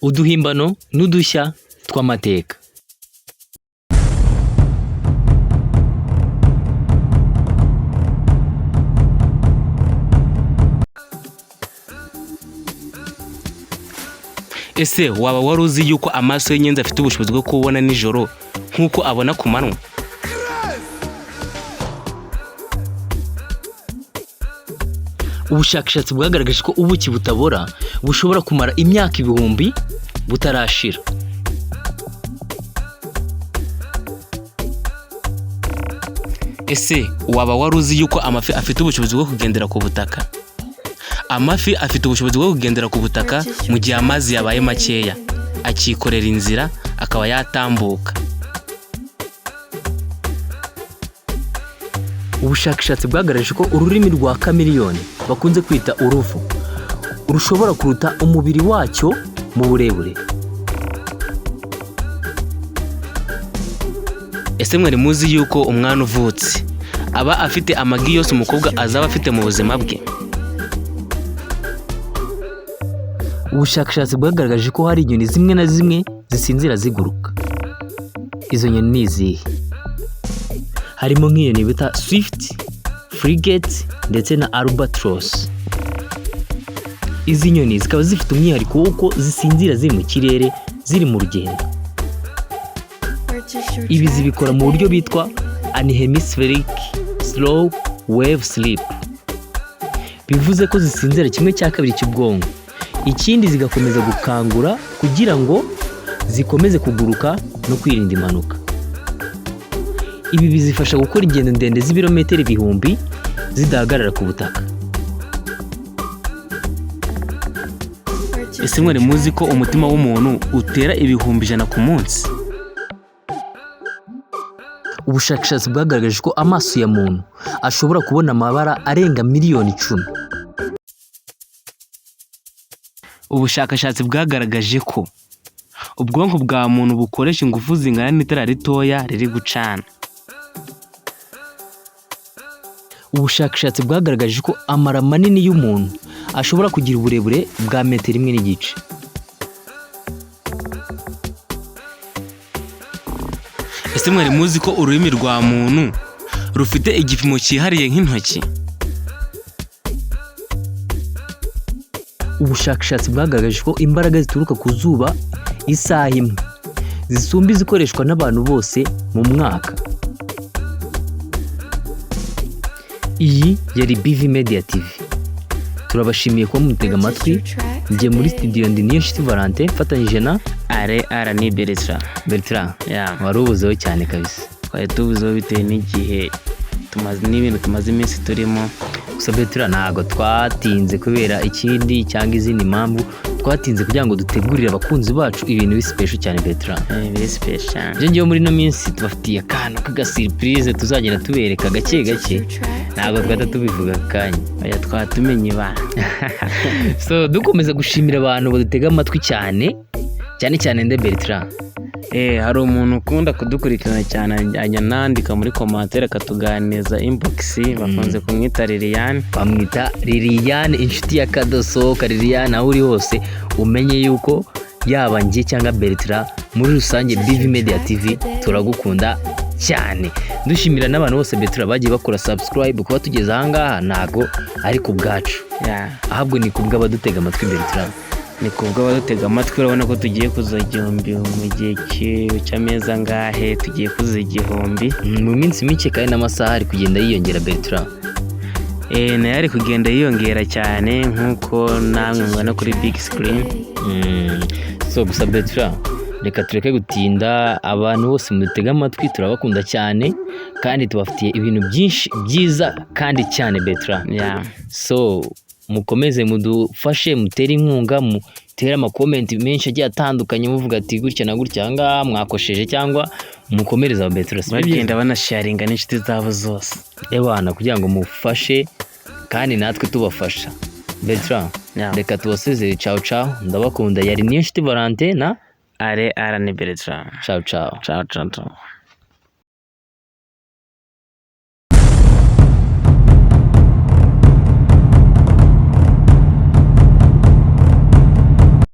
uduhimbano n'udushya tw'amateka. Ese waba wari uzi yuko amaso y'inyenzi afite ubushobozi bwo kubona nijoro nk'uko abona ku manywa? Ubushakashatsi bwagaragaje ko ubuki butabora bushobora kumara imyaka ibihumbi butarashira. Ese waba wari uzi yuko amafi afite ubushobozi bwo kugendera ku butaka? Amafi afite ubushobozi bwo kugendera ku butaka mu gihe amazi yabaye makeya, akikorera inzira akaba yatambuka. Ubushakashatsi bwagaragaje ko ururimi rwa kamiliyoni bakunze kwita uruvu rushobora kuruta umubiri wacyo mu burebure. Ese mwari muzi yuko umwana uvutse aba afite amagi yose umukobwa azaba afite mu buzima bwe? Ubushakashatsi bwagaragaje ko hari inyoni zimwe na zimwe zisinzira ziguruka. Izo nyoni ni izihe? Harimo nk'inyoni bita swift, frigate ndetse na albatross. Izi nyoni zikaba zifite umwihariko w'uko zisinzira ziri mu kirere ziri mu rugendo. Ibi zibikora mu buryo bitwa anhemispheric slow wave sleep. Bivuze ko zisinzira kimwe cya kabiri cy'ubwonko, ikindi zigakomeza gukangura kugira ngo zikomeze kuguruka no kwirinda impanuka. Ibi bizifasha gukora ingendo ndende z'ibirometero ibihumbi zidahagarara ku butaka. Ese mwari muzi ko umutima w'umuntu utera ibihumbi 100 ku munsi? Ubushakashatsi bwagaragaje ko amaso ya muntu ashobora kubona amabara arenga miliyoni 10. Ubushakashatsi bwagaragaje ko ubwonko bwa muntu bukoresha ingufu zingana n'itara ritoya riri gucana. Ubushakashatsi bwagaragaje ko amara manini y'umuntu ashobora kugira uburebure bwa metero 1.5. Ese mwari muzi ko ururimi rwa muntu rufite igipimo cyihariye nk'intoki? Ubushakashatsi bwagaragaje ko imbaraga zituruka ku zuba isaha imwe zisumba izikoreshwa n'abantu bose mu mwaka. Iyi yari BV Media TV. Turabashimiye kuba mutega amatwi. Ngiye muri studio ndi Niyonshuti Valentin mfatanyije na ni Bertrand. Wari ubuzeho cyane kabisa. Twari tubuzeho bitewe n'igihe n'ibintu tumaze iminsi turimo. Gusa Bertrand ntago twatinze kubera ikindi cyangwa izindi mpamvu, twatinze kugira ngo dutegurire abakunzi bacu ibintu bispecial cyane Bertrand. Biri special. Ngiye muri no minsi tubafitiye akantu kaga surprise tuzagenda tubereka gake gake. Ntago twata tubivuga kanya. Oya twatumenye ba. So dukomeza gushimira abantu badutega amatwi cyane nde Bertrand. Hari umuntu ukunda kudukurikirana cyane ajya nandika muri commentaire akatuganiza inbox, bakunze kumwita Liliane. Bamwita Liliane, inshuti ya kadosohoka. Liliane aho uri hose umenye yuko yaba njye cyangwa Bertrand muri rusange BV Media TV turagukunda cyane. Dushimira n'abantu bose Bertrand bagiye bakora subscribe kuba tugeze aha ngaha, ntago ari ku bwacu, ahubwo ni kubwa badutega amatwi Bertrand. Ni kubwa badutega amatwi. Urabona ko tugiye kuza igihumbi mu gihe cy'amezi angahe? Tugiye kuza igihumbi mu minsi mike kandi n'amasaha ari kugenda yiyongera Bertrand. Nayo ari kugenda yiyongera cyane nk'uko namwe mubona kuri big screen. So gusa Bertrand, reka tureke gutinda. Abantu bose mudutega amatwi turabakunda cyane kandi tubafitiye ibintu byinshi byiza kandi cyane Bertrand. So mukomeze mudufashe, mutere inkunga, mutere amakomenti menshi agiye atandukanye muvuga ati gutya na gutya ngaha mwakosheje, cyangwa mukomereza Bertrand. Bagenda banasharinga n'inshuti zabo zose kugira ngo mufashe kandi natwe tubafasha. Bertrand, reka tubasezere. Ciao ciao, ndabakunda. Yari Niyonshuti Valentin na ni Bertrand. Ciao ciao.